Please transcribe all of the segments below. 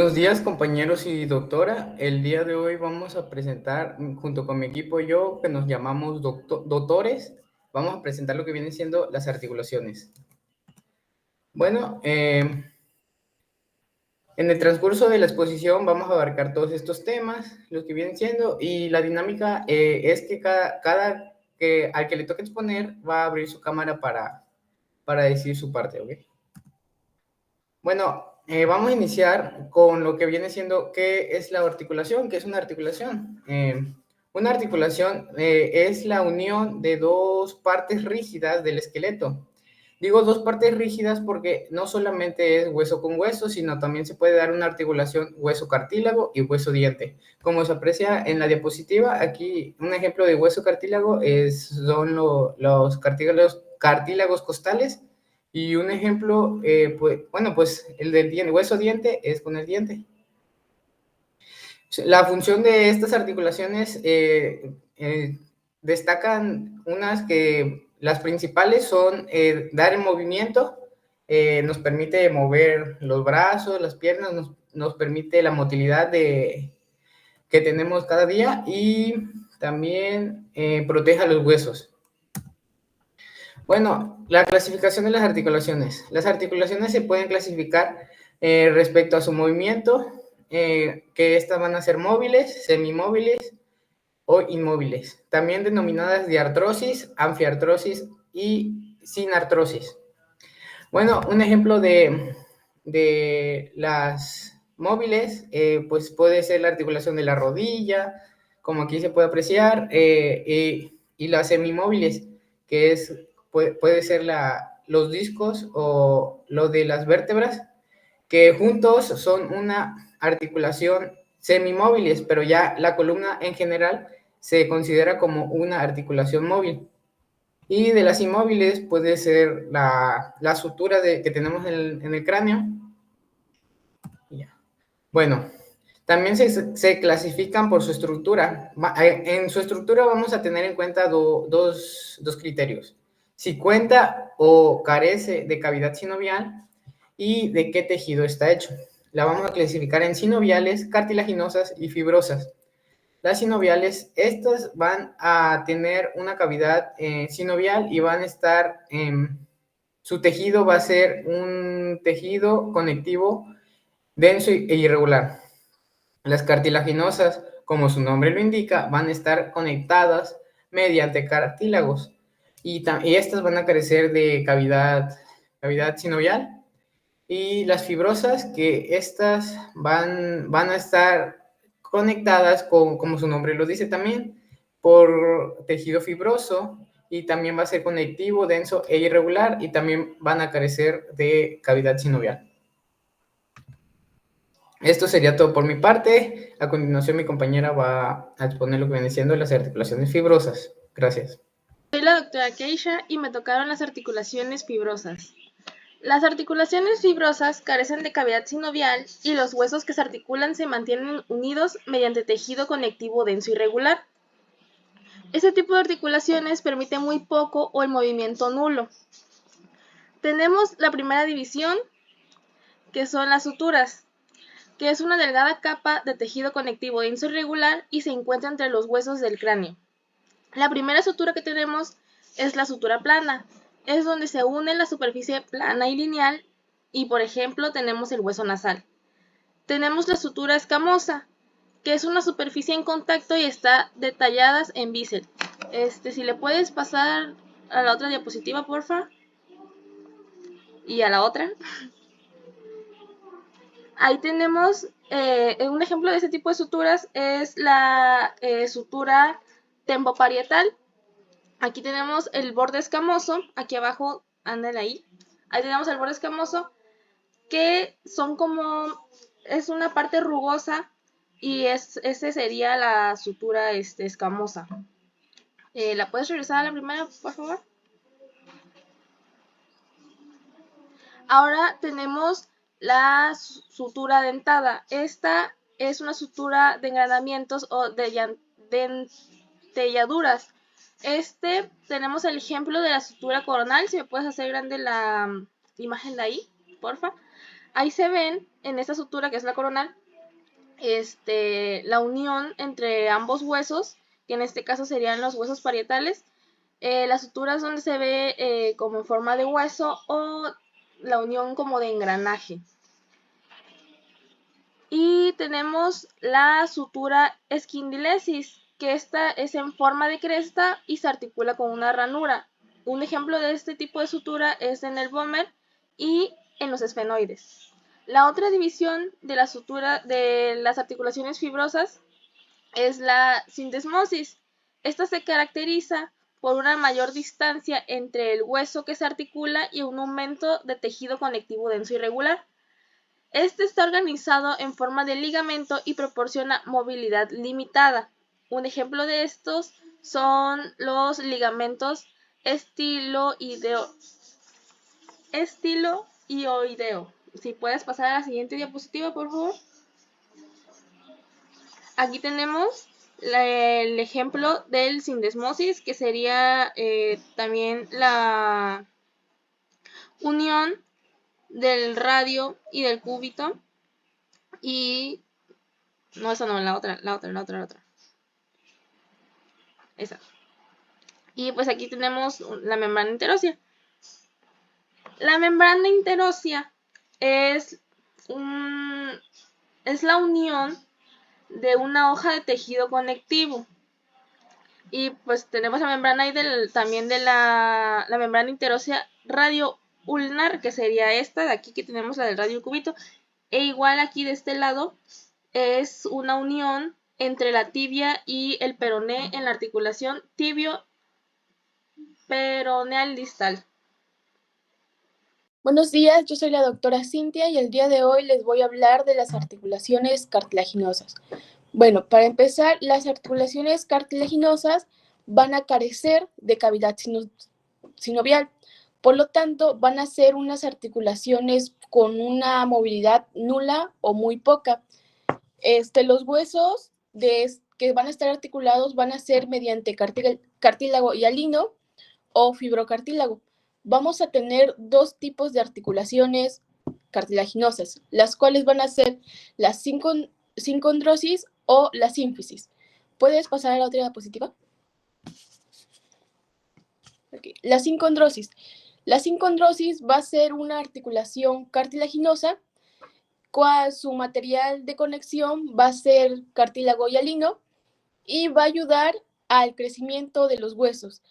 Buenos días, compañeros y doctora. El día de hoy vamos a presentar, junto con mi equipo y yo, que nos llamamos doctores, vamos a presentar lo que vienen siendo las articulaciones. Bueno, en el transcurso de la exposición vamos a abarcar todos estos temas, los que vienen siendo, y la dinámica es que al que le toque exponer va a abrir su cámara para decir su parte, ¿ok? Bueno, vamos a iniciar con lo que viene siendo qué es la articulación, qué es una articulación. Una articulación es la unión de dos partes rígidas del esqueleto. Digo dos partes rígidas porque no solamente es hueso con hueso, sino también se puede dar una articulación hueso-cartílago y hueso-diente. Como se aprecia en la diapositiva, aquí un ejemplo de hueso-cartílago son los cartílagos costales. Y un ejemplo, pues el del hueso-diente es con el diente. La función de estas articulaciones destacan unas que las principales son dar el movimiento, nos permite mover los brazos, las piernas, nos permite la motilidad que tenemos cada día y también protege a los huesos. Bueno, la clasificación de las articulaciones. Las articulaciones se pueden clasificar respecto a su movimiento, que estas van a ser móviles, semimóviles o inmóviles, también denominadas diartrosis, anfiartrosis y sinartrosis. Bueno, un ejemplo de las móviles, pues puede ser la articulación de la rodilla, como aquí se puede apreciar, y las semimóviles, que puede ser los discos o lo de las vértebras, que juntos son una articulación semimóviles, pero ya la columna en general se considera como una articulación móvil. Y de las inmóviles puede ser la sutura que tenemos en el cráneo. Bueno, también se clasifican por su estructura. En su estructura vamos a tener en cuenta dos criterios. Si cuenta o carece de cavidad sinovial y de qué tejido está hecho. La vamos a clasificar en sinoviales, cartilaginosas y fibrosas. Las sinoviales, estas van a tener una cavidad sinovial y van a estar, su tejido va a ser un tejido conectivo denso e irregular. Las cartilaginosas, como su nombre lo indica, van a estar conectadas mediante cartílagos y estas van a carecer de cavidad sinovial. Y las fibrosas, que estas van a estar conectadas como su nombre lo dice también, por tejido fibroso y también va a ser conectivo, denso e irregular y también van a carecer de cavidad sinovial. Esto sería todo por mi parte. A continuación mi compañera va a exponer lo que viene siendo las articulaciones fibrosas. Gracias. Soy la doctora Keisha y me tocaron las articulaciones fibrosas. Las articulaciones fibrosas carecen de cavidad sinovial y los huesos que se articulan se mantienen unidos mediante tejido conectivo denso y regular. Este tipo de articulaciones permite muy poco o el movimiento nulo. Tenemos la primera división, que son las suturas, que es una delgada capa de tejido conectivo denso y regular y se encuentra entre los huesos del cráneo. La primera sutura que tenemos es la sutura plana, es donde se une la superficie plana y lineal y, por ejemplo, tenemos el hueso nasal. Tenemos la sutura escamosa, que es una superficie en contacto y está detallada en bisel. Si le puedes pasar a la otra diapositiva, porfa. Y a la otra. Ahí tenemos un ejemplo de este tipo de suturas, es la sutura tempoparietal. Aquí tenemos el borde escamoso, aquí abajo, ándale ahí. Ahí tenemos el borde escamoso, que son es una parte rugosa y ese sería la sutura escamosa. ¿La puedes regresar a la primera, por favor? Ahora tenemos la sutura dentada. Esta es una sutura de engranamientos o de dentelladuras. Tenemos el ejemplo de la sutura coronal. Si me puedes hacer grande la imagen de ahí, porfa. Ahí se ven, en esta sutura que es la coronal, la unión entre ambos huesos, que en este caso serían los huesos parietales, las suturas donde se ve como en forma de hueso o la unión como de engranaje. Y tenemos la sutura esquindilesis, que esta es en forma de cresta y se articula con una ranura. Un ejemplo de este tipo de sutura es en el vómer y en los esfenoides. La otra división de la sutura de las articulaciones fibrosas es la sindesmosis. Esta se caracteriza por una mayor distancia entre el hueso que se articula y un aumento de tejido conectivo denso y regular. Este está organizado en forma de ligamento y proporciona movilidad limitada. Un ejemplo de estos son los ligamentos estiloideo. Si puedes pasar a la siguiente diapositiva, por favor. Aquí tenemos el ejemplo del sindesmosis, que sería también la unión del radio y del cúbito. Y no, esa no, la otra. Esa. Y pues aquí tenemos la membrana interósea. La membrana interósea es la unión de una hoja de tejido conectivo. Y pues tenemos la membrana ahí también de la membrana interósea radioulnar, que sería esta de aquí, que tenemos la del radiocúbito. E igual aquí de este lado es una unión entre la tibia y el peroné en la articulación tibio-peroneal distal. Buenos días, yo soy la doctora Cintia y el día de hoy les voy a hablar de las articulaciones cartilaginosas. Bueno, para empezar, las articulaciones cartilaginosas van a carecer de cavidad sinovial, por lo tanto van a ser unas articulaciones con una movilidad nula o muy poca. Los huesos que van a estar articulados van a ser mediante cartílago hialino o fibrocartílago. Vamos a tener dos tipos de articulaciones cartilaginosas, las cuales van a ser la sincondrosis o la sínfisis. ¿Puedes pasar a la otra diapositiva? Okay. La sincondrosis. La sincondrosis va a ser una articulación cartilaginosa, cual su material de conexión va a ser cartílago hialino y va a ayudar al crecimiento de los huesos.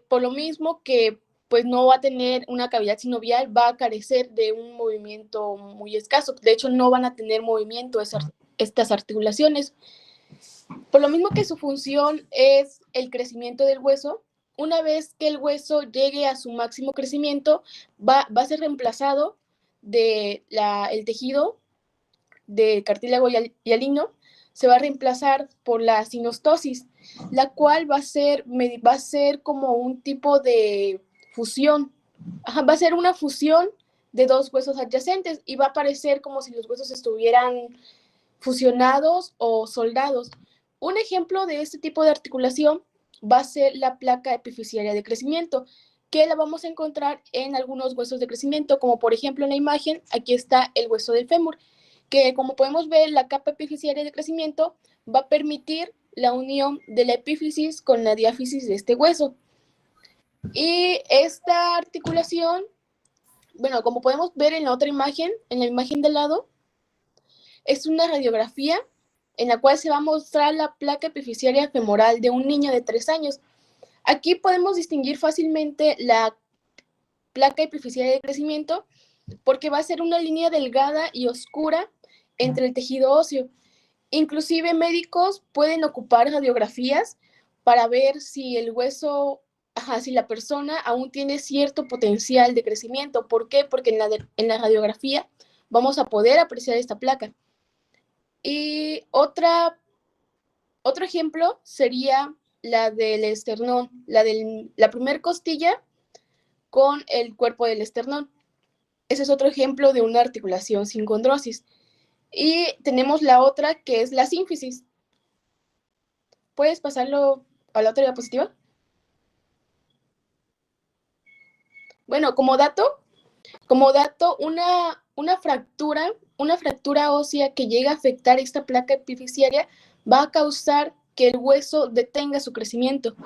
Por lo mismo que pues no va a tener una cavidad sinovial, va a carecer de un movimiento muy escaso. De hecho, no van a tener movimiento estas articulaciones. Por lo mismo que su función es el crecimiento del hueso, una vez que el hueso llegue a su máximo crecimiento, va a ser reemplazado el tejido de cartílago hialino, se va a reemplazar por la sinostosis, la cual va a ser como un tipo de fusión. Va a ser una fusión de dos huesos adyacentes y va a parecer como si los huesos estuvieran fusionados o soldados. Un ejemplo de este tipo de articulación va a ser la placa epifisiaria de crecimiento, que la vamos a encontrar en algunos huesos de crecimiento, como por ejemplo en la imagen, aquí está el hueso del fémur, que como podemos ver, la capa epifisiaria de crecimiento va a permitir la unión de la epífisis con la diáfisis de este hueso. Y esta articulación, bueno, como podemos ver en la otra imagen, en la imagen del lado, es una radiografía en la cual se va a mostrar la placa epifisiaria femoral de un niño de 3 años. Aquí podemos distinguir fácilmente la placa epifisiaria de crecimiento porque va a ser una línea delgada y oscura entre el tejido óseo. Inclusive médicos pueden ocupar radiografías para ver si el hueso, si la persona aún tiene cierto potencial de crecimiento. ¿Por qué? Porque en la radiografía vamos a poder apreciar esta placa. Y otro ejemplo sería la del esternón, la primer costilla con el cuerpo del esternón. Ese es otro ejemplo de una articulación sin condrosis. Y tenemos la otra que es la sínfisis. ¿Puedes pasarlo a la otra diapositiva? Bueno, como dato, Como dato, una fractura ósea que llega a afectar esta placa epifisiaria va a causar que el hueso detenga su crecimiento.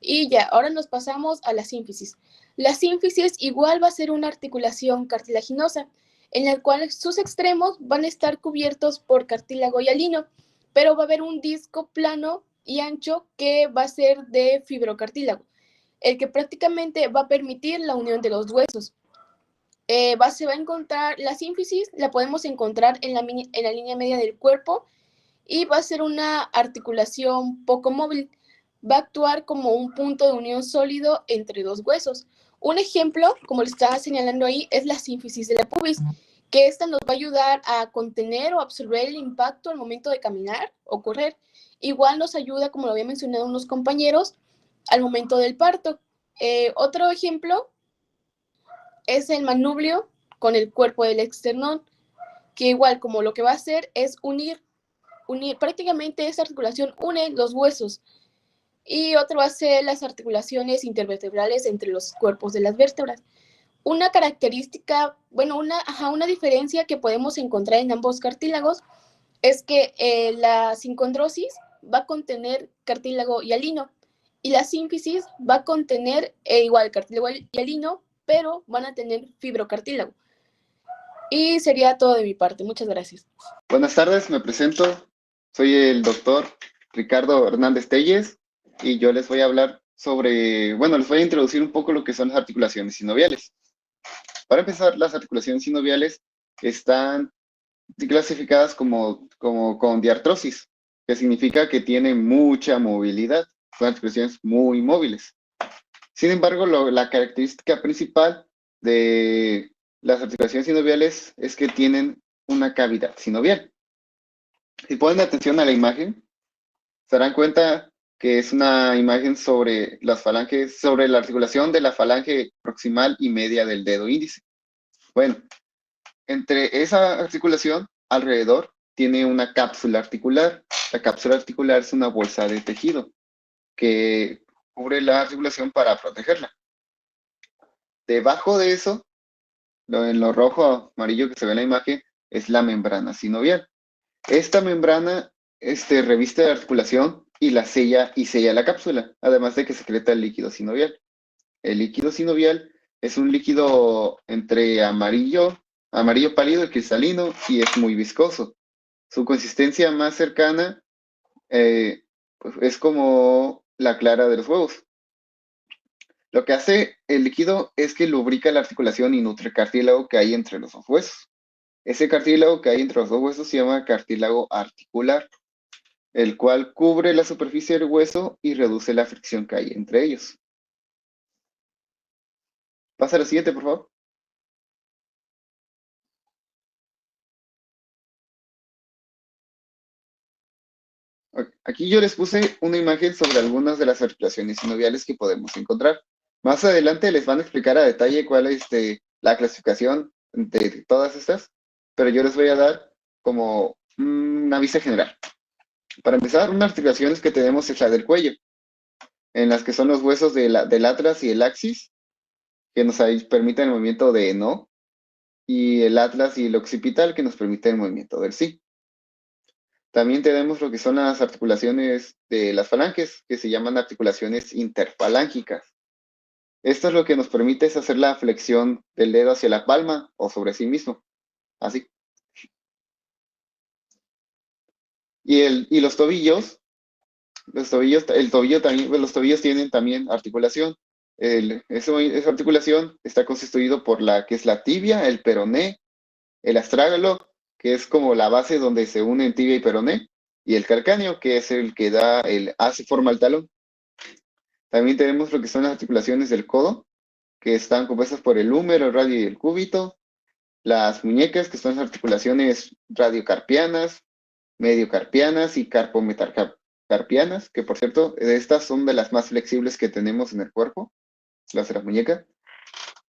Y ya, ahora nos pasamos a la sínfisis. La sínfisis igual va a ser una articulación cartilaginosa, en la cual sus extremos van a estar cubiertos por cartílago hialino, pero va a haber un disco plano y ancho que va a ser de fibrocartílago, el que prácticamente va a permitir la unión de los huesos. Se va a encontrar, la sínfisis la podemos encontrar en la línea media del cuerpo y va a ser una articulación poco móvil. Va a actuar como un punto de unión sólido entre dos huesos. Un ejemplo, como le estaba señalando ahí, es la sínfisis de la pubis, que esta nos va a ayudar a contener o absorber el impacto al momento de caminar o correr. Igual nos ayuda, como lo había mencionado unos compañeros, al momento del parto. Otro ejemplo es el manubrio con el cuerpo del esternón, que igual como lo que va a hacer es unir prácticamente esta articulación une los huesos. Y otro va a ser las articulaciones intervertebrales entre los cuerpos de las vértebras. Una característica, bueno, una diferencia que podemos encontrar en ambos cartílagos es que la sincondrosis va a contener cartílago hialino y la sínfisis va a contener igual cartílago hialino, pero van a tener fibrocartílago. Y sería todo de mi parte. Muchas gracias. Buenas tardes, me presento. Soy el doctor Ricardo Hernández Telles y yo les voy a hablar sobre, bueno, les voy a introducir un poco lo que son las articulaciones sinoviales. Para empezar, las articulaciones sinoviales están clasificadas como con diartrosis, que significa que tienen mucha movilidad, son articulaciones muy móviles. Sin embargo, la característica principal de las articulaciones sinoviales es que tienen una cavidad sinovial. Si ponen atención a la imagen, se darán cuenta que es una imagen sobre las falanges, sobre la articulación de la falange proximal y media del dedo índice. Bueno, entre esa articulación, alrededor, tiene una cápsula articular. La cápsula articular es una bolsa de tejido que cubre la articulación para protegerla. Debajo de eso, en lo rojo amarillo que se ve en la imagen, es la membrana sinovial. Esta membrana reviste la articulación y sella la cápsula, además de que secreta el líquido sinovial. El líquido sinovial es un líquido entre amarillo pálido y cristalino y es muy viscoso. Su consistencia más cercana pues es como la clara de los huevos. Lo que hace el líquido es que lubrica la articulación y nutre el cartílago que hay entre los dos huesos. Ese cartílago que hay entre los dos huesos se llama cartílago articular, el cual cubre la superficie del hueso y reduce la fricción que hay entre ellos. Pasa a la siguiente, por favor. Aquí yo les puse una imagen sobre algunas de las articulaciones sinoviales que podemos encontrar. Más adelante les van a explicar a detalle cuál es la clasificación de todas estas, pero yo les voy a dar como una vista general. Para empezar, unas articulaciones que tenemos es la del cuello, en las que son los huesos del atlas y el axis, que nos permiten el movimiento de no, y el atlas y el occipital, que nos permiten el movimiento del sí. También tenemos lo que son las articulaciones de las falanges, que se llaman articulaciones interfalángicas. Esto es lo que nos permite es hacer la flexión del dedo hacia la palma o sobre sí mismo, así. Y los tobillos tienen también articulación. Esa articulación está constituido por la que es la tibia, el peroné, el astrágalo, que es como la base donde se unen tibia y peroné, y el calcáneo, que es el que hace forma al talón. También tenemos lo que son las articulaciones del codo, que están compuestas por el húmero, el radio y el cúbito. Las muñecas, que son las articulaciones radiocarpianas, mediocarpianas y carpometacarpianas, que por cierto, estas son de las más flexibles que tenemos en el cuerpo, las de la muñeca.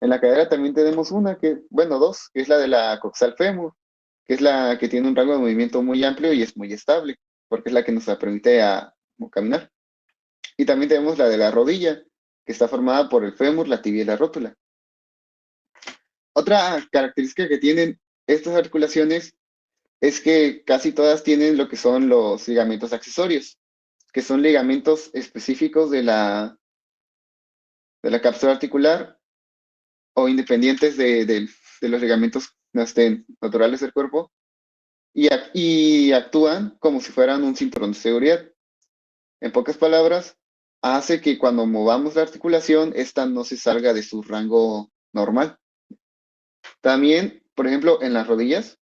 En la cadera también tenemos dos, que es la de la coxal fémur, que es la que tiene un rango de movimiento muy amplio y es muy estable, porque es la que nos permite caminar. Y también tenemos la de la rodilla, que está formada por el fémur, la tibia y la rótula. Otra característica que tienen estas articulaciones es que casi todas tienen lo que son los ligamentos accesorios, que son ligamentos específicos de la cápsula articular o independientes de los ligamentos naturales del cuerpo y actúan como si fueran un cinturón de seguridad. En pocas palabras, hace que cuando movamos la articulación, esta no se salga de su rango normal. También, por ejemplo, en las rodillas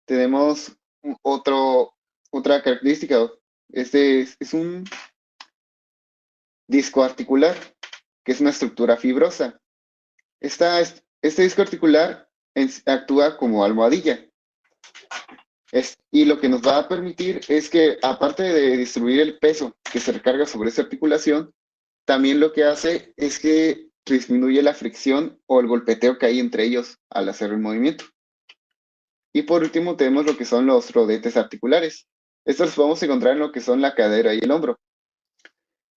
tenemos otra característica. Este es un disco articular, que es una estructura fibrosa. Este disco articular actúa como almohadilla. Y lo que nos va a permitir es que, aparte de distribuir el peso que se recarga sobre esa articulación, también lo que hace es que disminuye la fricción o el golpeteo que hay entre ellos al hacer el movimiento. Y por último tenemos lo que son los rodetes articulares. Estos los podemos encontrar en lo que son la cadera y el hombro.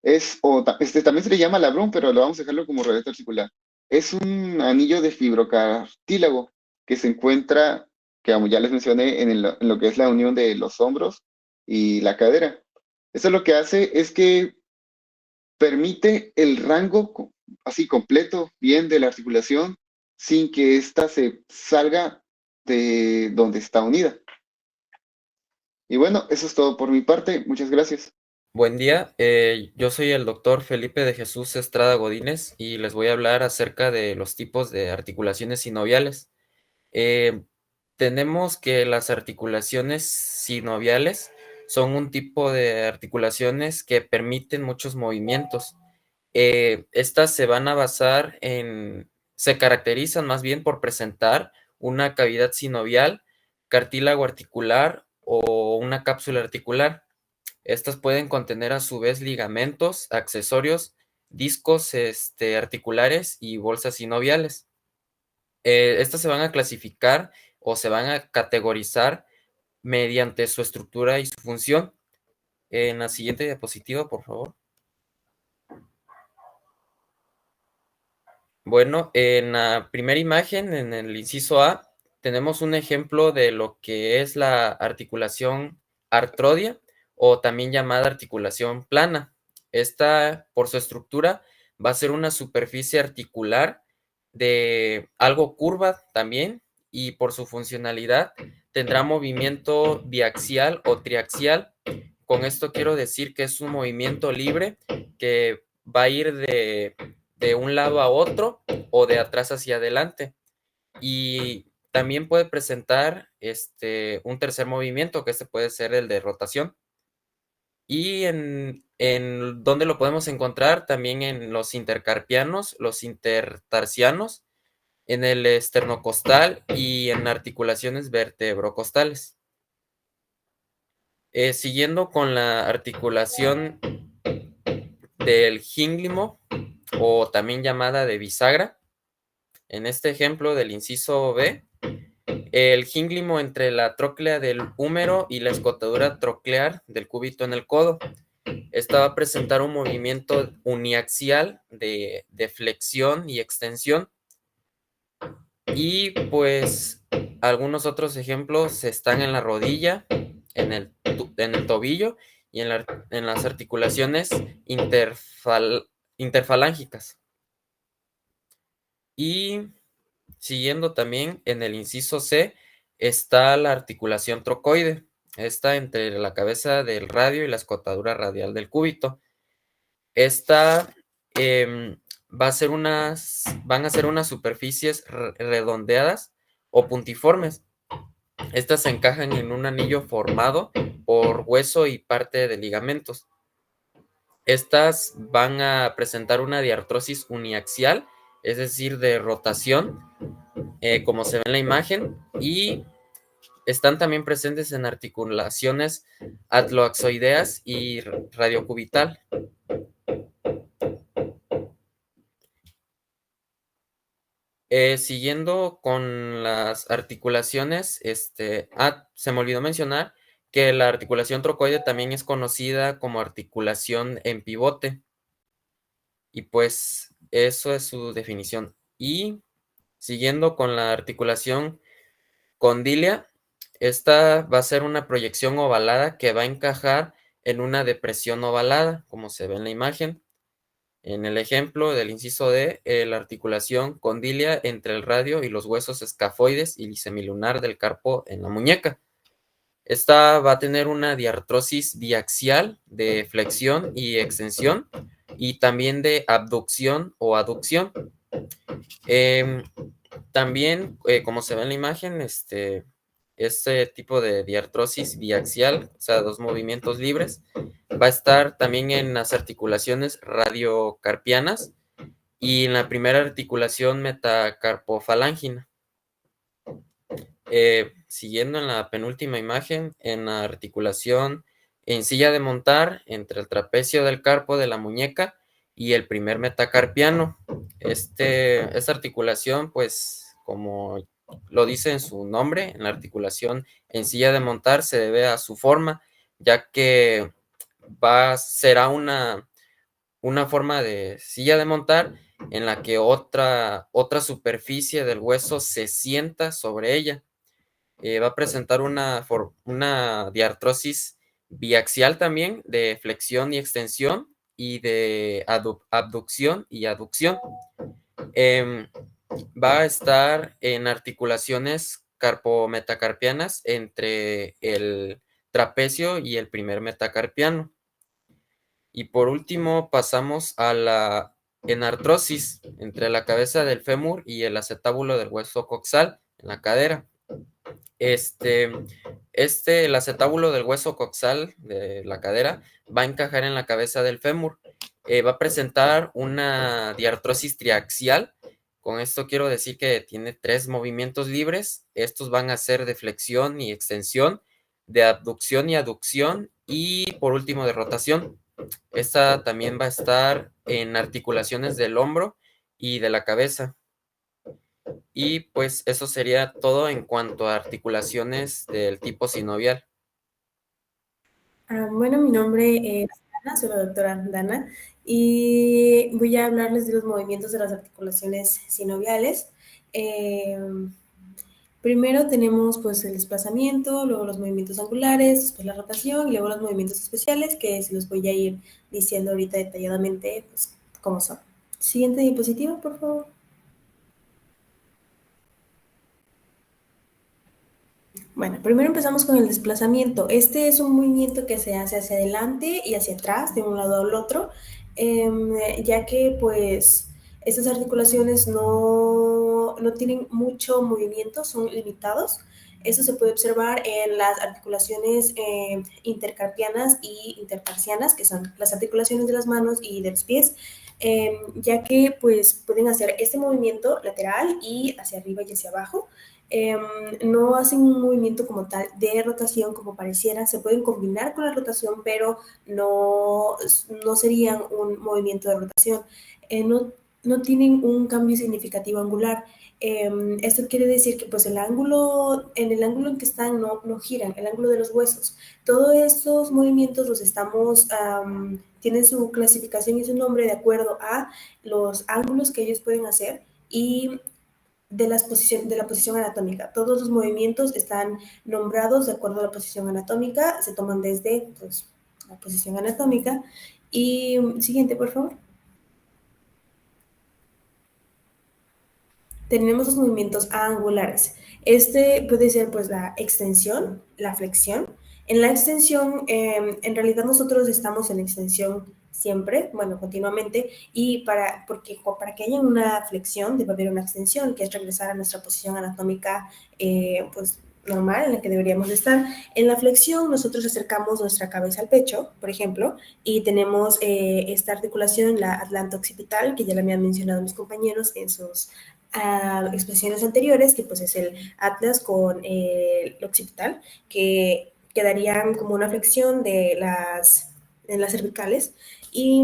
También se le llama labrón, pero lo vamos a dejarlo como rodete articular. Es un anillo de fibrocartílago que se encuentra, que como ya les mencioné, en lo que es la unión de los hombros y la cadera. Esto lo que hace es que permite el rango así completo, bien de la articulación, sin que ésta se salga de donde está unida. Y bueno, eso es todo por mi parte. Muchas gracias. Buen día, yo soy el doctor Felipe de Jesús Estrada Godínez y les voy a hablar acerca de los tipos de articulaciones sinoviales. Eh, Tenemos que las articulaciones sinoviales son un tipo de articulaciones que permiten muchos movimientos. Estas se caracterizan más bien por presentar una cavidad sinovial, cartílago articular o una cápsula articular. Estas pueden contener a su vez ligamentos, accesorios, discos articulares y bolsas sinoviales. Estas se van a clasificar o se van a categorizar mediante su estructura y su función. En la siguiente diapositiva, por favor. Bueno, en la primera imagen, en el inciso A, tenemos un ejemplo de lo que es la articulación artrodia o también llamada articulación plana. Esta, por su estructura, va a ser una superficie articular de algo curva también y por su funcionalidad tendrá movimiento biaxial o triaxial. Con esto quiero decir que es un movimiento libre que va a ir de un lado a otro o de atrás hacia adelante. Y también puede presentar un tercer movimiento, que puede ser el de rotación. Y en ¿dónde lo podemos encontrar? También en los intercarpianos, los intertarsianos, en el esternocostal y en articulaciones vertebrocostales. Siguiendo con la articulación del gínglimo o también llamada de bisagra. En este ejemplo del inciso B, el gínglimo entre la tróclea del húmero y la escotadura troclear del cúbito en el codo. Esta va a presentar un movimiento uniaxial de flexión y extensión. Y pues algunos otros ejemplos están en la rodilla, en el tobillo y en las articulaciones interfalángicas. Y siguiendo también en el inciso C está la articulación trocoide. Esta entre la cabeza del radio y la escotadura radial del cúbito. Esta van a ser unas superficies redondeadas o puntiformes. Estas se encajan en un anillo formado por hueso y parte de ligamentos. Estas van a presentar una diartrosis uniaxial, es decir, de rotación, como se ve en la imagen, y están también presentes en articulaciones atloaxoideas y radiocubital. Siguiendo con las articulaciones, se me olvidó mencionar que la articulación trocoide también es conocida como articulación en pivote. Y pues eso es su definición. Y Siguiendo con la articulación condilia, esta va a ser una proyección ovalada que va a encajar en una depresión ovalada, como se ve en la imagen. En el ejemplo del inciso D, la articulación condilia entre el radio y los huesos escafoides y semilunar del carpo en la muñeca. Esta va a tener una diartrosis biaxial de flexión y extensión y también de abducción o aducción. También, como se ve en la imagen, este tipo de diartrosis biaxial, o sea, dos movimientos libres, va a estar también en las articulaciones radiocarpianas y en la primera articulación metacarpofalángina. Siguiendo en la penúltima imagen, en la articulación en silla de montar entre el trapecio del carpo de la muñeca y el primer metacarpiano. Esta articulación, pues, como lo dice en su nombre, en la articulación en silla de montar se debe a su forma, ya que será una forma de silla de montar en la que otra superficie del hueso se sienta sobre ella. Va a presentar una diartrosis biaxial también de flexión y extensión y de abducción y aducción. Em, Va a estar en articulaciones carpometacarpianas entre el trapecio y el primer metacarpiano. Y por último pasamos a la enartrosis entre la cabeza del fémur y el acetábulo del hueso coxal en la cadera. El acetábulo del hueso coxal de la cadera va a encajar en la cabeza del fémur. Va a presentar una diartrosis triaxial. Con esto quiero decir que tiene 3 movimientos libres. Estos van a ser de flexión y extensión, de abducción y aducción y por último de rotación. Esta también va a estar en articulaciones del hombro y de la cabeza. Y pues eso sería todo en cuanto a articulaciones del tipo sinovial. Bueno, mi nombre es Dana, soy la doctora Dana y voy a hablarles de los movimientos de las articulaciones sinoviales. Primero tenemos pues el desplazamiento, luego los movimientos angulares, después la rotación y luego los movimientos especiales que se los voy a ir diciendo ahorita detalladamente pues, cómo son. Siguiente diapositiva, por favor. Bueno, primero empezamos con el desplazamiento. Este es un movimiento que se hace hacia adelante y hacia atrás, de un lado al otro, ya que pues estas articulaciones no tienen mucho movimiento, son limitados. Eso se puede observar en las articulaciones intercarpianas y intertarsianas, que son las articulaciones de las manos y de los pies, ya que pues pueden hacer este movimiento lateral y hacia arriba y hacia abajo. No hacen un movimiento como tal de rotación como pareciera, se pueden combinar con la rotación, pero no serían un movimiento de rotación. No tienen un cambio significativo angular. Esto quiere decir que pues en el ángulo en que están no giran, el ángulo de los huesos. Todos estos movimientos los tienen su clasificación y su nombre de acuerdo a los ángulos que ellos pueden hacer y de la posición anatómica. Todos los movimientos están nombrados de acuerdo a la posición anatómica, se toman desde pues, la posición anatómica. Y siguiente, por favor. Tenemos los movimientos angulares. Este puede ser pues la extensión, la flexión. En la extensión, en realidad nosotros estamos en extensión siempre, bueno, continuamente, y para que haya una flexión debe haber una extensión, que es regresar a nuestra posición anatómica, pues normal, en la que deberíamos estar. En la flexión nosotros acercamos nuestra cabeza al pecho, por ejemplo, y tenemos esta articulación, la atlanto-occipital, que ya la habían mencionado mis compañeros en sus expresiones anteriores, que pues es el atlas con el occipital, que quedarían como una flexión en las cervicales, y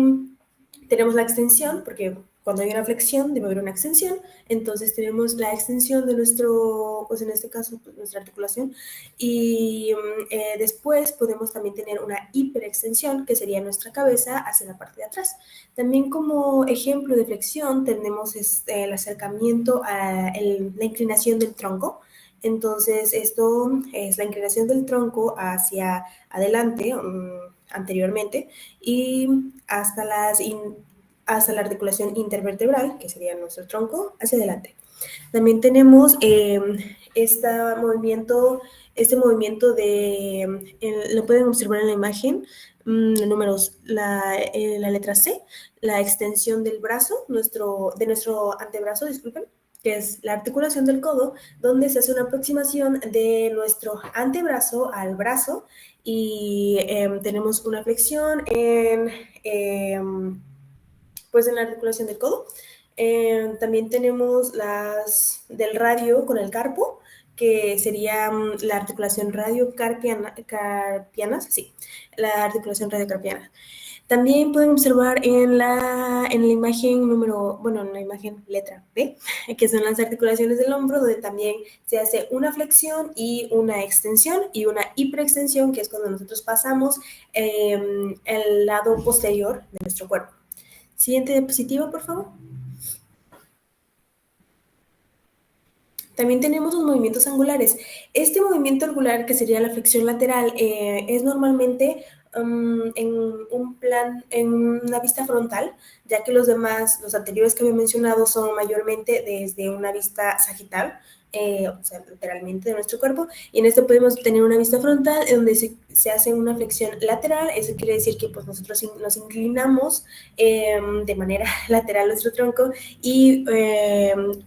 tenemos la extensión, porque cuando hay una flexión debe haber una extensión, entonces tenemos la extensión de nuestro, pues en este caso, pues nuestra articulación, y después podemos también tener una hiperextensión, que sería nuestra cabeza hacia la parte de atrás. También como ejemplo de flexión tenemos el acercamiento a la inclinación del tronco. Entonces, esto es la inclinación del tronco hacia adelante, anteriormente, y hasta la articulación intervertebral, que sería nuestro tronco, hacia adelante. También tenemos este movimiento lo pueden observar en la imagen, números, la letra C, la extensión del brazo, de nuestro antebrazo, disculpen, que es la articulación del codo, donde se hace una aproximación de nuestro antebrazo al brazo y tenemos una flexión pues en la articulación del codo. También tenemos las del radio con el carpo, que sería la articulación radiocarpiana, sí, la articulación radiocarpiana. También pueden observar en la imagen en la imagen letra B, que son las articulaciones del hombro, donde también se hace una flexión y una extensión y una hiperextensión, que es cuando nosotros pasamos el lado posterior de nuestro cuerpo. Siguiente diapositiva, por favor. También tenemos los movimientos angulares. Este movimiento angular, que sería la flexión lateral, es normalmente en una vista frontal, ya que los anteriores que había mencionado, son mayormente desde una vista sagital, o sea, lateralmente de nuestro cuerpo, y en este podemos tener una vista frontal donde se hace una flexión lateral. Eso quiere decir que pues, nosotros nos inclinamos de manera lateral nuestro tronco y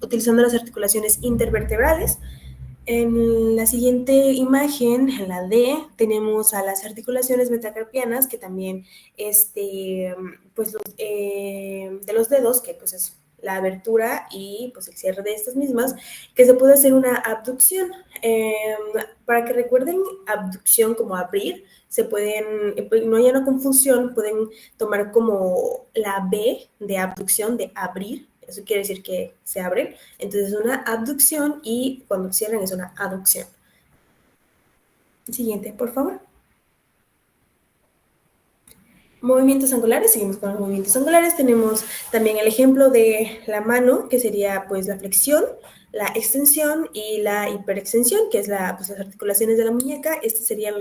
utilizando las articulaciones intervertebrales. En la siguiente imagen, en la D, tenemos a las articulaciones metacarpianas, que también, pues, de los dedos, que pues es la abertura y pues el cierre de estas mismas, que se puede hacer una abducción. Para que recuerden abducción como abrir, no haya una confusión, pueden tomar como la B de abducción, de abrir. Eso quiere decir que se abren. Entonces es una abducción y cuando cierran es una aducción. Siguiente, por favor. Movimientos angulares, seguimos con los movimientos angulares. Tenemos también el ejemplo de la mano, que sería pues la flexión, la extensión y la hiperextensión, que es pues, las articulaciones de la muñeca. Estas serían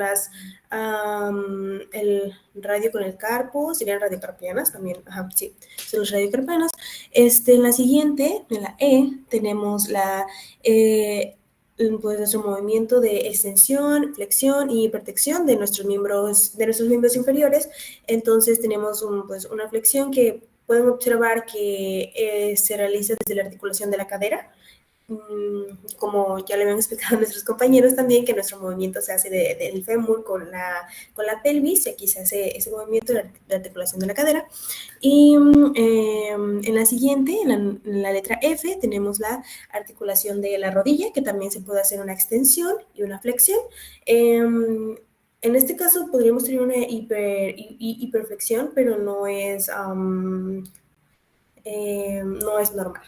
el radio con el carpo, serían radiocarpianas también, sí, son los radiocarpianas. En la siguiente, en la E, tenemos pues nuestro movimiento de extensión, flexión y hipertensión de nuestros miembros inferiores. Entonces tenemos pues una flexión que pueden observar que se realiza desde la articulación de la cadera, como ya le habían explicado a nuestros compañeros también, que nuestro movimiento se hace del fémur con la pelvis, y aquí se hace ese movimiento de la articulación de la cadera. Y en la siguiente, en la letra F, tenemos la articulación de la rodilla, que también se puede hacer una extensión y una flexión. En este caso podríamos tener una hiperflexión, pero no es normal.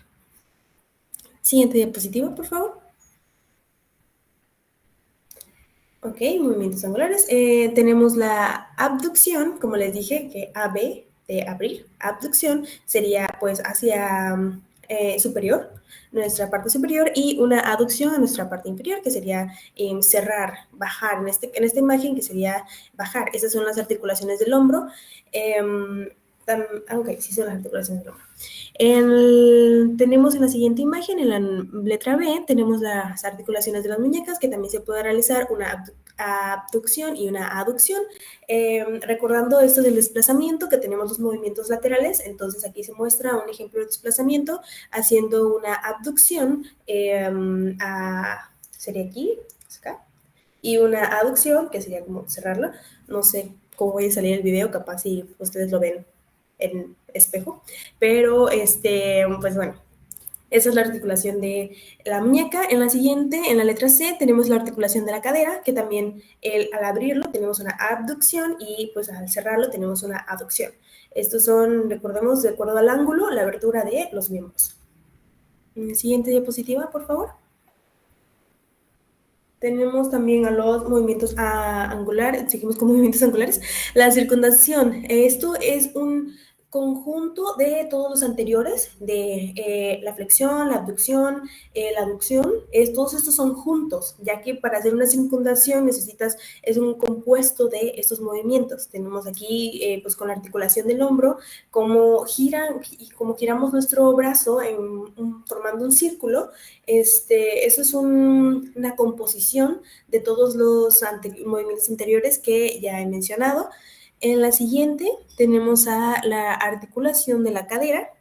Siguiente diapositiva, por favor. Ok, movimientos angulares. Tenemos la abducción, como les dije, que AB, de abrir, abducción, sería pues hacia superior, nuestra parte superior, y una aducción a nuestra parte inferior, que sería cerrar, bajar, en esta imagen que sería bajar. Esas son las articulaciones del hombro. Ok, sí son las articulaciones del hombro. Tenemos en la siguiente imagen, en la letra B, tenemos las articulaciones de las muñecas, que también se puede realizar una abducción y una aducción. Recordando esto del desplazamiento, que tenemos los movimientos laterales, entonces aquí se muestra un ejemplo de desplazamiento haciendo una abducción, sería aquí, acá, y una aducción, que sería como cerrarla. No sé cómo vaya a salir el video, capaz si ustedes lo ven en espejo, pero pues bueno, Esa es la articulación de la muñeca. En la siguiente, en la letra C, tenemos la articulación de la cadera, que también al abrirlo tenemos una abducción y pues al cerrarlo tenemos una aducción. Estos son, recordemos, de acuerdo al ángulo, la abertura de los miembros. Siguiente diapositiva, por favor. Tenemos también a los movimientos angulares, seguimos con movimientos angulares. La circundación, esto es un conjunto de todos los anteriores, de la flexión, la abducción, la aducción, todos estos son juntos, ya que para hacer una circundación es un compuesto de estos movimientos. Tenemos aquí, pues con la articulación del hombro, como giramos nuestro brazo formando un círculo. Eso es una composición de todos los movimientos anteriores que ya he mencionado. En la siguiente tenemos a la articulación de la cadera,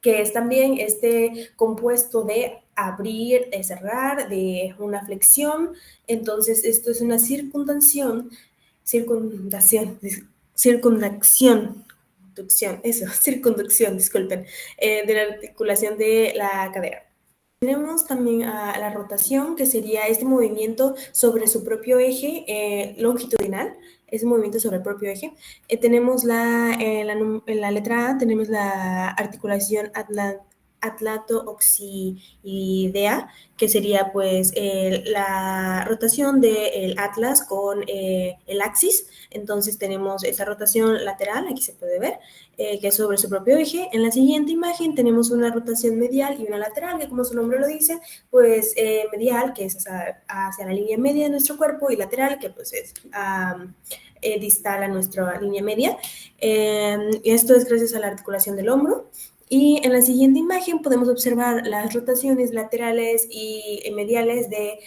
que es también este compuesto de abrir, de cerrar, de una flexión. Entonces, esto es una circundación, disculpen, de la articulación de la cadera. Tenemos también a la rotación, que sería este movimiento sobre su propio eje longitudinal, es un movimiento sobre el propio eje. Tenemos en la letra A, tenemos la articulación atlato-oxidea, que sería pues la rotación del atlas con el axis. Entonces tenemos esa rotación lateral, aquí se puede ver, que es sobre su propio eje. En la siguiente imagen tenemos una rotación medial y una lateral, que como su nombre lo dice, pues medial, que es hacia la línea media de nuestro cuerpo, y lateral, que pues es distal a nuestra línea media. Esto es gracias a la articulación del hombro. Y en la siguiente imagen podemos observar las rotaciones laterales y mediales de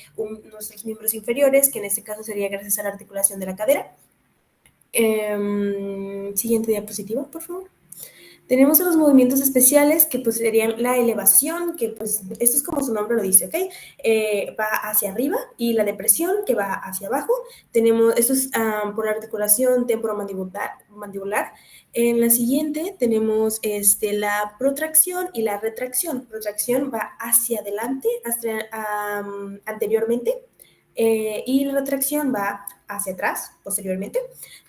nuestros miembros inferiores, que en este caso sería gracias a la articulación de la cadera. Siguiente diapositiva, por favor. Tenemos los movimientos especiales, que pues serían la elevación, que pues esto es como su nombre lo dice, ¿ok? Va hacia arriba, y la depresión, que va hacia abajo. Esto es por la articulación temporomandibular. En la siguiente tenemos la protracción y la retracción. Protracción va hacia adelante, anteriormente, y la retracción va hacia atrás, posteriormente,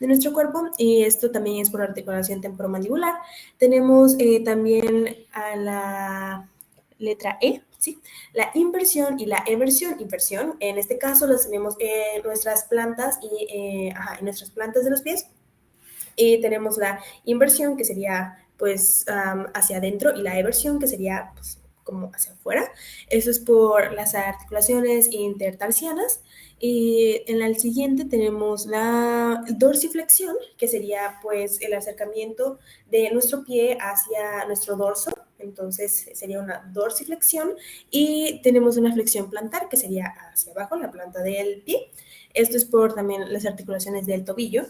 de nuestro cuerpo, y esto también es por articulación temporomandibular. Tenemos también a la letra E, ¿sí? La inversión y la eversión. Inversión, en este caso las tenemos en nuestras plantas en nuestras plantas de los pies, y tenemos la inversión, que sería pues hacia adentro, y la eversión, que sería pues como hacia afuera. Eso es por las articulaciones intertarsianas. Y en el siguiente tenemos la dorsiflexión, que sería pues el acercamiento de nuestro pie hacia nuestro dorso. Entonces sería una dorsiflexión. Y tenemos una flexión plantar, que sería hacia abajo, la planta del pie. Esto es por también las articulaciones del tobillo.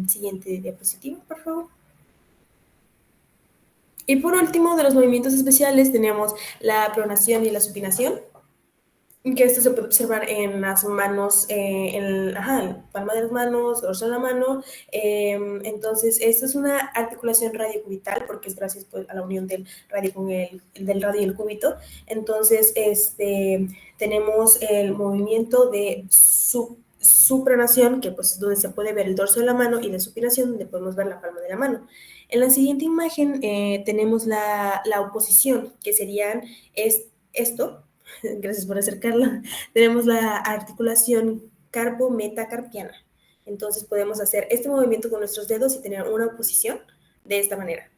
Siguiente diapositiva, por favor. Y por último, de los movimientos especiales, tenemos la pronación y la supinación, que esto se puede observar en las manos, en la palma de las manos, dorso de la mano. Entonces, esto es una articulación radiocubital, porque es gracias pues, a la unión del radio del radio y el cúbito. Entonces, tenemos el movimiento de supranación, que pues donde se puede ver el dorso de la mano, y de supinación, donde podemos ver la palma de la mano. En la siguiente imagen tenemos la oposición, que serían esto. Gracias por acercarla. Tenemos la articulación carpo-metacarpiana. Entonces podemos hacer este movimiento con nuestros dedos y tener una oposición de esta manera.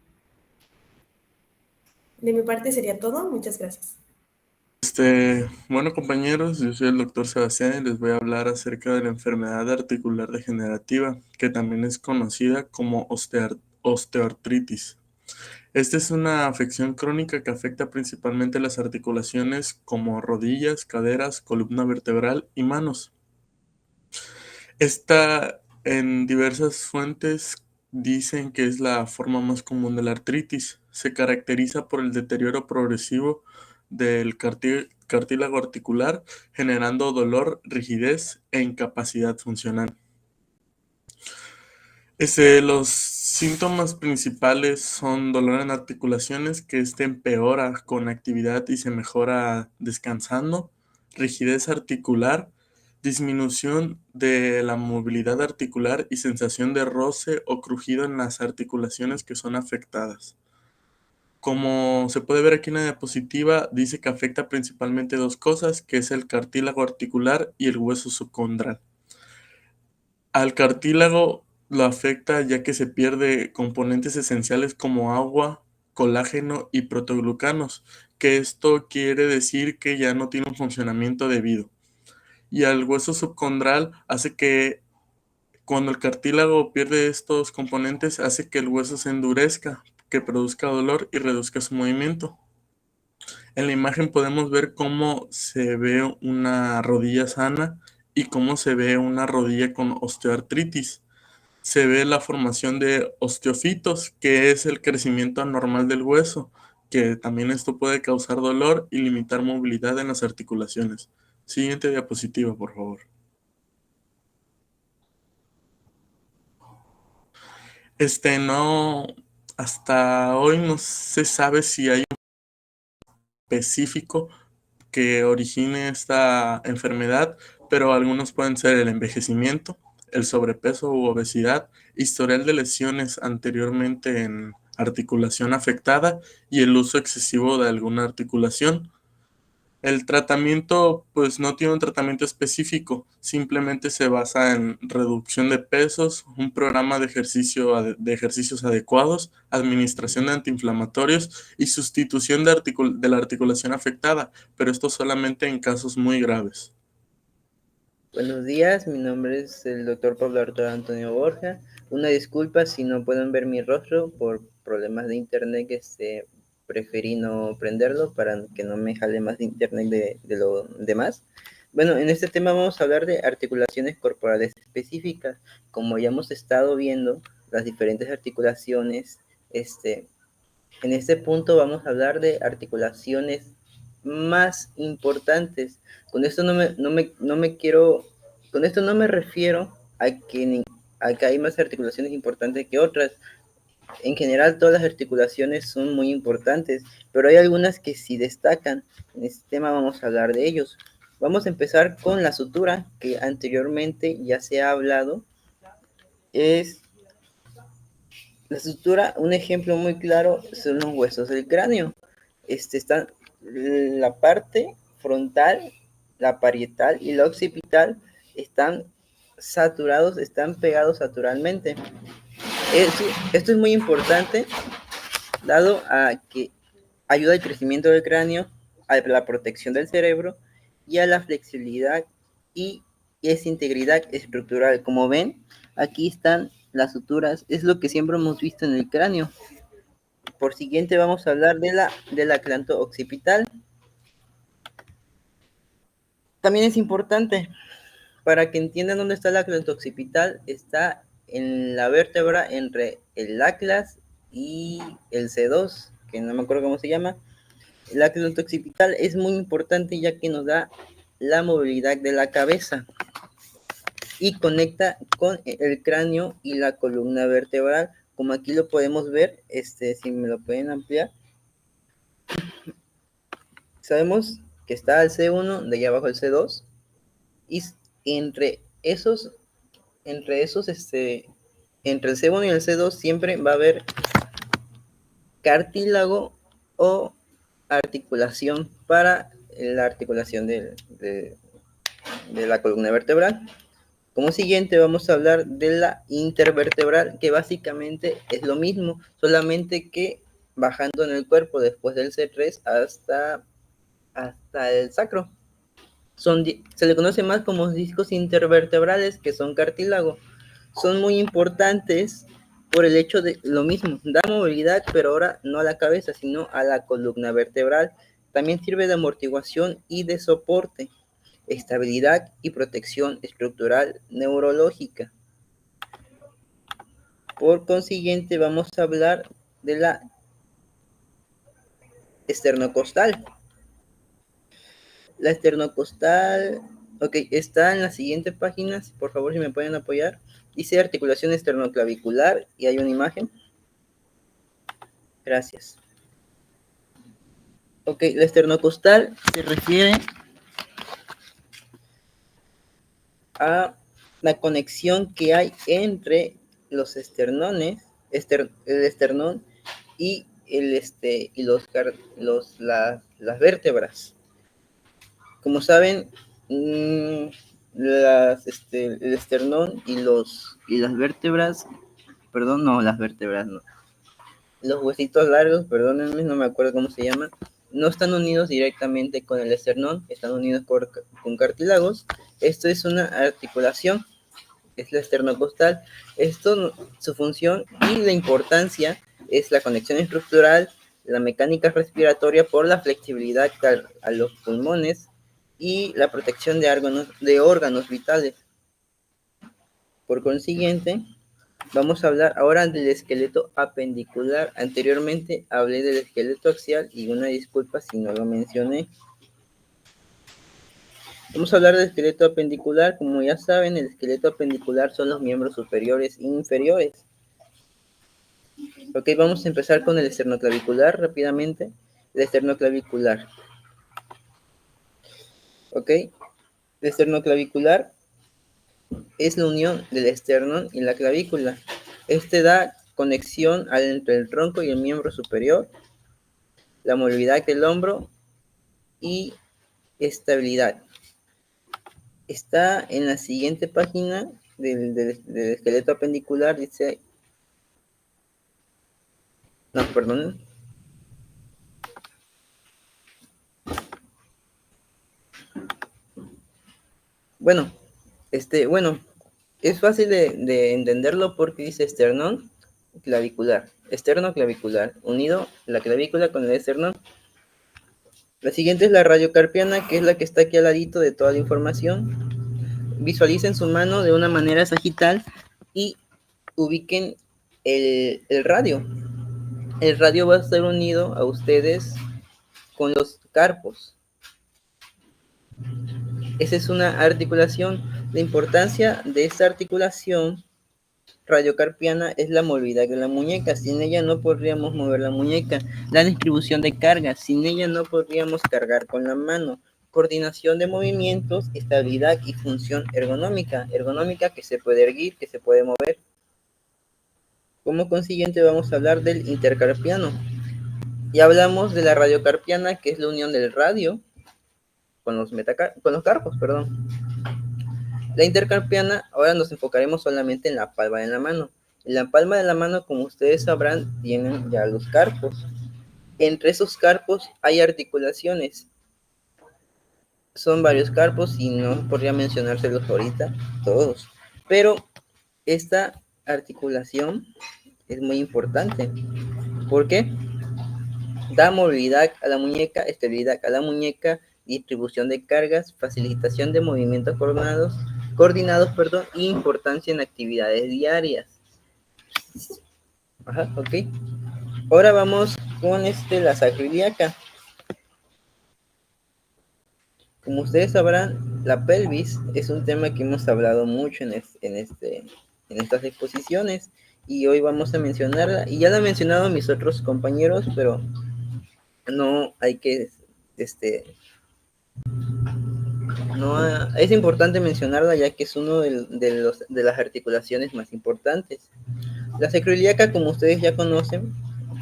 De mi parte sería todo. Muchas gracias. Bueno, compañeros, yo soy el doctor Sebastián y les voy a hablar acerca de la enfermedad articular degenerativa, que también es conocida como osteoartritis. Esta es una afección crónica que afecta principalmente las articulaciones como rodillas, caderas, columna vertebral y manos. Esta en diversas fuentes dicen que es la forma más común de la artritis. Se caracteriza por el deterioro progresivo del cartílago articular, generando dolor, rigidez e incapacidad funcional. Los Síntomas principales son dolor en articulaciones, que este empeora con actividad y se mejora descansando, rigidez articular, disminución de la movilidad articular y sensación de roce o crujido en las articulaciones que son afectadas. Como se puede ver aquí en la diapositiva, dice que afecta principalmente dos cosas, que es el cartílago articular y el hueso subcondral. Al cartílago lo afecta ya que se pierde componentes esenciales como agua, colágeno y protoglucanos, que esto quiere decir que ya no tiene un funcionamiento debido. Y al hueso subcondral hace que cuando el cartílago pierde estos componentes, hace que el hueso se endurezca, que produzca dolor y reduzca su movimiento. En la imagen podemos ver cómo se ve una rodilla sana y cómo se ve una rodilla con osteoartritis. Se ve la formación de osteofitos, que es el crecimiento anormal del hueso, que también esto puede causar dolor y limitar movilidad en las articulaciones. Siguiente diapositiva, por favor. No, hasta hoy no se sabe si hay un específico que origine esta enfermedad, pero algunos pueden ser el envejecimiento, el sobrepeso u obesidad, historial de lesiones anteriormente en articulación afectada y el uso excesivo de alguna articulación. El tratamiento, pues no tiene un tratamiento específico, simplemente se basa en reducción de pesos, un programa de ejercicios adecuados, administración de antiinflamatorios y sustitución de la articulación afectada, pero esto solamente en casos muy graves. Buenos días, mi nombre es el doctor Pablo Arturo Antonio Borja. Una disculpa si no pueden ver mi rostro por problemas de internet, que preferí no prenderlo para que no me jale más de internet de lo demás. Bueno, en este tema vamos a hablar de articulaciones corporales específicas. Como ya hemos estado viendo las diferentes articulaciones, en este punto vamos a hablar de articulaciones más importantes. Con esto no me refiero a que hay más articulaciones importantes que otras. En general, todas las articulaciones son muy importantes, pero hay algunas que sí destacan. En este tema vamos a hablar de ellos. Vamos a empezar con la sutura, que anteriormente ya se ha hablado. Es la sutura, un ejemplo muy claro son los huesos del cráneo. Están la parte frontal, la parietal y la occipital están saturados, están pegados naturalmente. Esto es muy importante, dado a que ayuda al crecimiento del cráneo, a la protección del cerebro y a la flexibilidad y esa integridad estructural. Como ven, aquí están las suturas, es lo que siempre hemos visto en el cráneo. Por siguiente vamos a hablar de la clanto occipital. También es importante, para que entiendan dónde está la clanto occipital, está en la vértebra entre el atlas y el C2, que no me acuerdo cómo se llama. La clanto occipital es muy importante ya que nos da la movilidad de la cabeza y conecta con el cráneo y la columna vertebral, como aquí lo podemos ver. Si me lo pueden ampliar, sabemos que está el C1, de allá abajo el C2, y entre el C1 y el C2 siempre va a haber cartílago o articulación para la articulación de la columna vertebral. Como siguiente vamos a hablar de la intervertebral, que básicamente es lo mismo, solamente que bajando en el cuerpo después del C3 hasta el sacro. Se le conoce más como discos intervertebrales, que son cartílago. Son muy importantes por el hecho de lo mismo, da movilidad, pero ahora no a la cabeza, sino a la columna vertebral. También sirve de amortiguación y de soporte, estabilidad y protección estructural neurológica. Por consiguiente, vamos a hablar de la esternocostal. La esternocostal Ok, está en la siguiente página, por favor, si me pueden apoyar. Dice articulación esternoclavicular y hay una imagen. Gracias. Ok, la esternocostal se refiere a la conexión que hay entre los esternones, el esternón y las vértebras. Como saben, el esternón y las vértebras, perdón, no, las vértebras no. Los huesitos largos, perdónenme, no me acuerdo cómo se llaman, no están unidos directamente con el esternón, están unidos con cartílagos. Esto es una articulación, es la esternocostal. Esto, su función y la importancia es la conexión estructural, la mecánica respiratoria por la flexibilidad a los pulmones y la protección de órganos vitales. Por consiguiente, vamos a hablar ahora del esqueleto apendicular. Anteriormente hablé del esqueleto axial y una disculpa si no lo mencioné. Vamos a hablar del esqueleto apendicular. Como ya saben, el esqueleto apendicular son los miembros superiores e inferiores. Ok, vamos a empezar con el esternoclavicular rápidamente. El esternoclavicular. Ok, el esternoclavicular es la unión del esternón y la clavícula. Este da conexión entre el tronco y el miembro superior, la movilidad del hombro y estabilidad. Está en la siguiente página del esqueleto apendicular, dice... No, perdón. Bueno, es fácil de entenderlo porque dice esternón clavicular, esternoclavicular, unido la clavícula con el esternón. La siguiente es la radiocarpiana, que es la que está aquí al ladito de toda la información. Visualicen su mano de una manera sagital y ubiquen el radio. El radio va a estar unido a ustedes con los carpos. Esa es una articulación. La importancia de esta articulación radiocarpiana es la movilidad de la muñeca. Sin ella no podríamos mover la muñeca. La distribución de carga. Sin ella no podríamos cargar con la mano. Coordinación de movimientos, estabilidad y función ergonómica. Ergonómica, que se puede erguir, que se puede mover. Como consiguiente vamos a hablar del intercarpiano. Ya hablamos de la radiocarpiana, que es la unión del radio con los carpos, perdón. La intercarpiana, ahora nos enfocaremos solamente en la palma de la mano. En la palma de la mano, como ustedes sabrán, tienen ya los carpos. Entre esos carpos hay articulaciones. Son varios carpos y no podría mencionárselos ahorita todos. Pero esta articulación es muy importante. ¿Por qué? Da movilidad a la muñeca, estabilidad a la muñeca, distribución de cargas, facilitación de movimientos coordinados, e importancia en actividades diarias. Ajá, ok. Ahora vamos con la sacroiliaca. Como ustedes sabrán, la pelvis es un tema que hemos hablado mucho en estas exposiciones y hoy vamos a mencionarla. Y ya la han mencionado mis otros compañeros, pero no hay que no, es importante mencionarla ya que es uno de las articulaciones más importantes. La sacroiliaca, como ustedes ya conocen,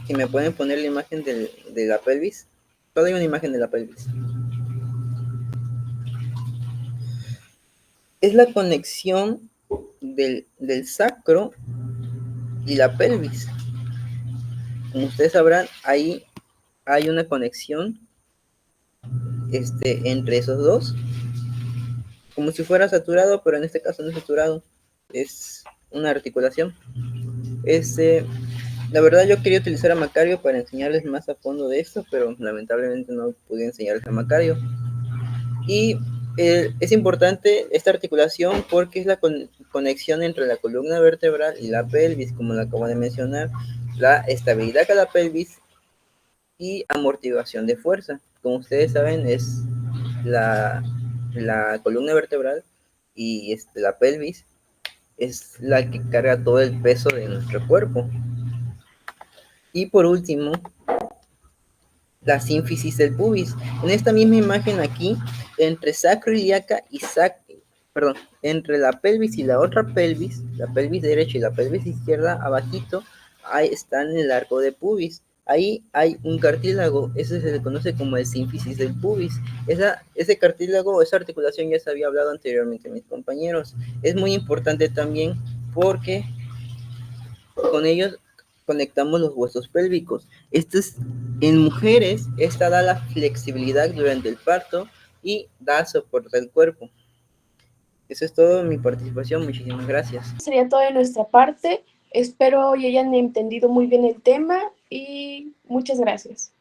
si me pueden poner la imagen de la pelvis. Solo hay una imagen de la pelvis. Es la conexión del sacro y la pelvis. Como ustedes sabrán, ahí hay una conexión entre esos dos. Como si fuera saturado, pero en este caso no es saturado. Es una articulación. La verdad yo quería utilizar a Macario para enseñarles más a fondo de esto, pero lamentablemente no pude enseñarles a Macario. Y es importante esta articulación porque es la conexión entre la columna vertebral y la pelvis, como lo acabo de mencionar, la estabilidad de la pelvis y amortiguación de fuerza. Como ustedes saben, es la columna vertebral y la pelvis es la que carga todo el peso de nuestro cuerpo. Y por último, la sínfisis del pubis. En esta misma imagen aquí, entre sacroiliaca y entre la pelvis y la otra pelvis, la pelvis derecha y la pelvis izquierda, abajito, ahí está en el arco de pubis. Ahí hay un cartílago, ese se le conoce como el sínfisis del pubis. Ese cartílago, esa articulación ya se había hablado anteriormente mis compañeros. Es muy importante también porque con ellos conectamos los huesos pélvicos. En mujeres, esta da la flexibilidad durante el parto y da soporte al cuerpo. Eso es todo mi participación. Muchísimas gracias. Sería todo de nuestra parte. Espero y hayan entendido muy bien el tema y muchas gracias.